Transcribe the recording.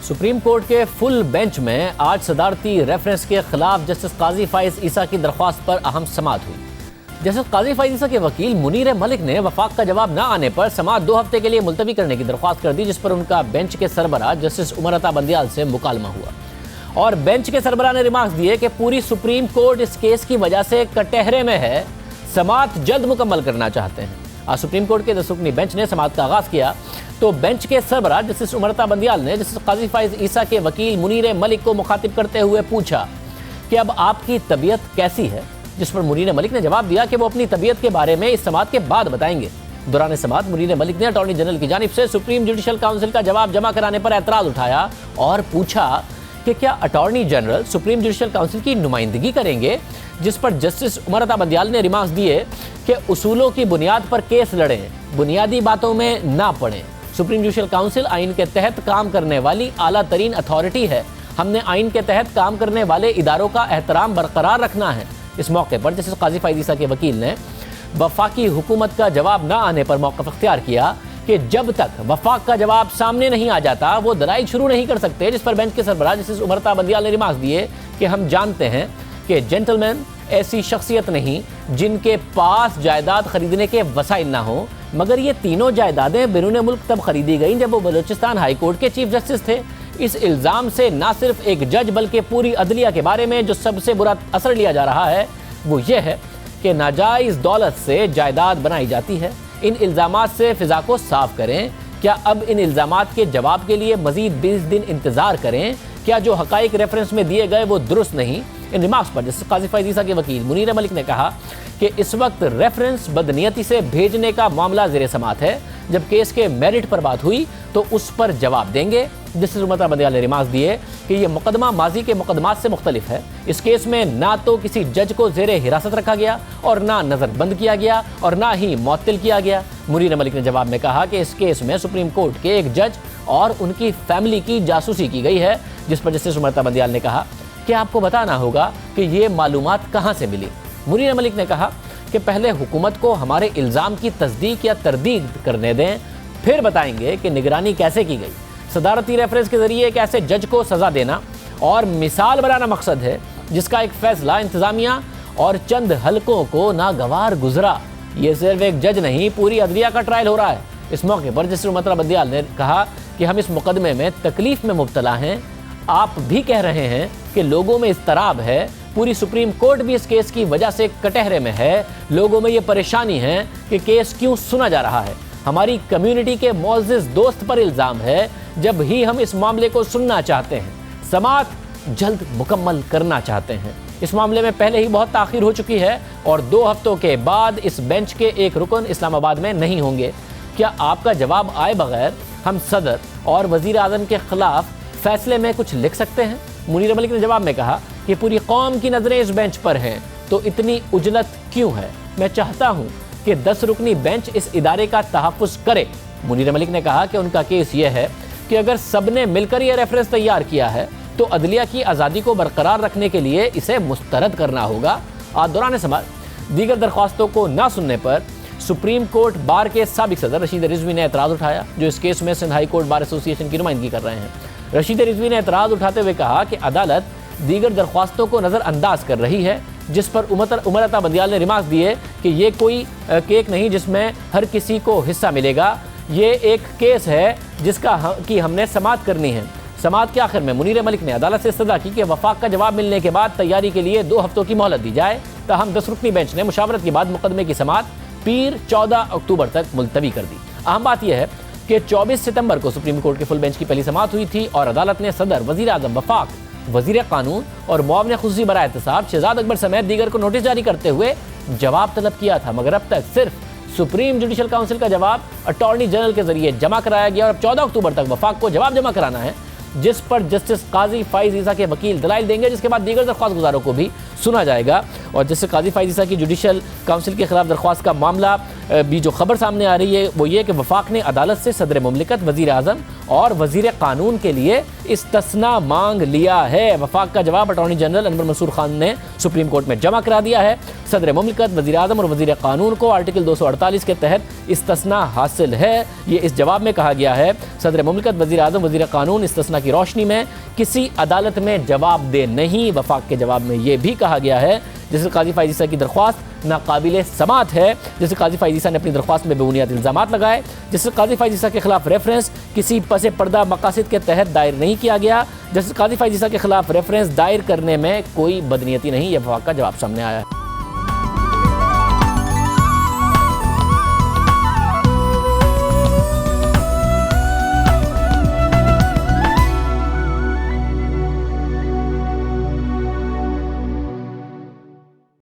Supreme court के full bench में आज सदारती रेफरेंस के खिलाफ जस्टिस काजी फाइज ईसा की दरख्वास्त पर अहम समाअत हुई। जस्टिस काजी फाइज ईसा के वकील मुनीर मलिक ने वफाक का जवाब न आने पर समाअत 2 हफ्ते के लिए मुलतवी करने की दरख्वास्त कर दी, जिस पर उनका बेंच के सरबराह जस्टिस उमर अता बंदियाल से मुकालमा हुआ और बेंच के सरबराह ने रिमार्क्स दिए कि पूरी सुप्रीम कोर्ट इस केस की वजह से कटहरे में है, समाअत जल्द मुकम्मल करना चाहते हैं। आज सुप्रीम कोर्ट के 10 रुकनी बेंच ने समाअत का आगाज किया तो बेंच के सरबराह जस्टिस उमर अता बंदियाल ने जस्टिस काजी फाइज ईसा के वकील मुनीर मलिक को मुखातिब करते हुए पूछा कि अब आपकी तबीयत कैसी है, जिस पर मुनीर मलिक ने जवाब दिया कि वो अपनी तबीयत के बारे में इस समाअत के बाद बताएंगे। दौरान समाअत मुनीर मलिक ने अटॉर्नी जनरल की जानिब से सुप्रीम जुडिशल काउंसिल का जवाब जमा कराने पर एतराज उठाया और पूछा कि क्या attorney general supreme judicial council की नुमाइंदगी करेंगे, जिस पर जस्टिस उमर अता बंदियाल ने रिमार्क्स दिए कि उसूलों की बुनियाद पर केस लड़ें, बुनियादी बातों में ना पड़ें। सुप्रीम जुडिशल काउंसिल आइन के तहत काम करने वाली आला तरीन अथॉरिटी है, हमने आइन के तहत काम करने वाले इदारों का एहतराम बरकरार रखना है। इस मौके पर जस्टिस काजी फाइज ईसा के वकील ने वफाकी हुकूमत का जवाब न आने पर मौक़िफ़ इख्तियार किया कि जब तक वफाक का जवाब सामने नहीं आ जाता वो दलाइल शुरू नहीं कर सकते, जिस पर बेंच के सरबराह जस्टिस उमर अता बंदियाल ने रिमार्क्स दिए कि हम जानते हैं कि जेंटलमैन ऐसी शख्सियत नहीं जिनके पास जायदाद खरीदने के वसाइल ना हो, मगर ये तीनों जायदादें बिरूने मुल्क तब खरीदी गईं जब वो बलूचिस्तान हाई कोर्ट के चीफ जस्टिस थे। इस इल्ज़ाम से ना सिर्फ एक जज बल्कि पूरी अदलिया के बारे में जो सबसे बुरा असर लिया जा रहा है वो ये है कि नाजायज़ दौलत से जायदाद बनाई जाती है। इन इल्ज़ामात से फ़िज़ा को साफ करें। क्या अब इन इल्ज़ामात के जवाब के लिए मज़ीद 20 दिन इंतज़ार करें? क्या जो हक़ाइक़ रेफरेंस में दिए गए वो दुरुस्त नहीं? इन रिमार्क्स पर जस्टिस काजी फाइज ईसा के वकील मुनीर मलिक ने कहा कि इस वक्त रेफरेंस बदनीयती से भेजने का मामला ज़ेरे समाअत है, जब केस के मेरिट पर बात हुई तो उस पर जवाब देंगे। जस्टिस उमर अता बंदियाल ने रिमार्क्स दिए कि यह मुकदमा माजी के मुकदमात से मुख्तलिफ है। इस केस में ना तो किसी जज को ज़ेरे हिरासत रखा गया और ना नज़रबंद किया गया और ना ही मुअत्तल किया गया। मुनीर मलिक ने जवाब में कहा कि इस केस में सुप्रीम कोर्ट के एक जज और उनकी फैमिली की जासूसी की गई है, जिस पर जस्टिस उमर अता बंदियाल ने कहा कि आपको बताना होगा कि ये मालूमात कहाँ से मिली। मुनीर मलिक ने कहा कि पहले हुकूमत को हमारे इल्ज़ाम की तस्दीक या तरदीद करने दें, फिर बताएंगे कि निगरानी कैसे की गई। सदारती रेफरेंस के जरिए एक ऐसे जज को सज़ा देना और मिसाल बनाना मकसद है जिसका एक फ़ैसला इंतज़ामिया और चंद हलकों को नागवार गुजरा। ये सिर्फ एक जज नहीं, पूरी अदलिया का ट्रायल हो रहा है। इस मौके पर जस्टिस उमर अता बंदियाल ने कहा कि हम इस मुकदमे में तकलीफ़ में मुब्तला हैं। आप भी कह रहे हैं कि लोगों में इज़्तराब है, पूरी सुप्रीम कोर्ट भी इस केस की वजह से कटहरे में है। लोगों में ये परेशानी है कि केस क्यों सुना जा रहा है। हमारी कम्युनिटी के मोअज़्ज़िज़ दोस्त पर इल्ज़ाम है, जब ही हम इस मामले को सुनना चाहते हैं, समाअत जल्द मुकम्मल करना चाहते हैं। इस मामले में पहले ही बहुत ताख़ीर हो चुकी है और 2 हफ्तों के बाद इस बेंच के एक रुकन इस्लामाबाद में नहीं होंगे। क्या आपका जवाब आए बगैर हम सदर और वज़ीर आज़म के ख़िलाफ़ फैसले में कुछ लिख सकते हैं? मुनीर मलिक ने जवाब में कहा कि पूरी कौम की नज़रें इस बेंच पर हैं, तो इतनी उजलत क्यों है? मैं चाहता हूँ कि 10 रुकनी बेंच इस इदारे का तहफ़्फ़ुज़ करे। मुनीर मलिक ने कहा कि उनका केस यह है कि अगर सबने मिलकर यह रेफरेंस तैयार किया है तो अदलिया की आज़ादी को बरकरार रखने के लिए इसे मुस्तरद करना होगा। आज दौरान समाअत दीगर दरख्वास्तों को न सुनने पर सुप्रीम कोर्ट बार के साबिक सदर रशीद रिजवी ने एतराज़ उठाया, जो इस केस में Sindh high court bar association की नुमाइंदगी कर रहे हैं। रशीद रिजवी ने एतराज़ उठाते हुए कहा कि अदालत दीगर दरख्वास्तों को नज़रअंदाज कर रही है, जिस पर उमर अता बंदियाल ने रिमार्क्स दिए कि ये कोई केक नहीं जिसमें हर किसी को हिस्सा मिलेगा। ये एक केस है जिसका कि हमने समाअत करनी है। समाअत के आखिर में मुनीर मलिक ने अदालत से इस्तदा की कि वफाक का जवाब मिलने के बाद तैयारी के लिए 2 हफ्तों की मोहलत दी जाए। ताहम 10 रुकनी बेंच ने मुशावरत के बाद मुकदमे की समाअत पीर 14 अक्टूबर तक मुलतवी कर दी। अहम बात यह है कि 24 सितंबर को सुप्रीम कोर्ट के फुल बेंच की पहली समाअत हुई थी और अदालत ने सदर, वज़ीर आज़म, वफाक, वज़ीर कानून और मुआविन खुसूसी बराए एहतसाब शहजाद अकबर समेत दीगर को नोटिस जारी करते हुए जवाब तलब किया था, मगर अब तक सिर्फ सुप्रीम जुडिशल काउंसिल का जवाब अटॉर्नी जनरल के जरिए जमा कराया गया और अब 14 अक्टूबर तक वफाक को जवाब जमा कराना है, जिस पर जस्टिस काजी फाइज ईसा के वकील दलाइल देंगे, जिसके बाद दीगर दरख्वास्त गुजारों को भी सुना जाएगा। और जस्टिस काजी फाइज ईसा की जुडिशल काउंसिल के खिलाफ दरख्वास्त का मामला भी जो खबर सामने आ रही है वो ये कि वफाक ने अदालत से सदर मुमलिकत, वज़ीर आज़म और वज़ीर कानून के लिए इस्तस्ना मांग लिया है। वफाक का जवाब अटॉर्नी जनरल अनवर मंसूर खान ने सुप्रीम कोर्ट में जमा करा दिया है। सदर मुमलिकत, वज़ीर आज़म और वज़ीर कानून को आर्टिकल 248 के तहत इस्तस्ना हासिल है। ये इस जवाब में कहा गया है। सदर मुमलिकत, वज़ीर आज़म, वज़ीर कानून इस्तस्ना की रोशनी में किसी अदालत में जवाब दे नहीं। वफाक के जवाब में यह भी कहा गया है जैसे काजी फ़ाइज़ ईसा की दरख्वास्त नाकाबिले समात है। जैसे काजी फ़ाइज़ ईसा ने अपनी दरख्वास्त में बेबुनियाद इल्ज़ामात लगाए। जैसे काजी फ़ाइज़ ईसा के खिलाफ रेफरेंस किसी पसे पर्दा मकासद के तहत दायर नहीं किया गया। जैसे काजी फ़ाइज़ ईसा के खिलाफ रेफरेंस दायर करने में कोई बदनीयती नहीं। यह वफाक का जवाब सामने आया है।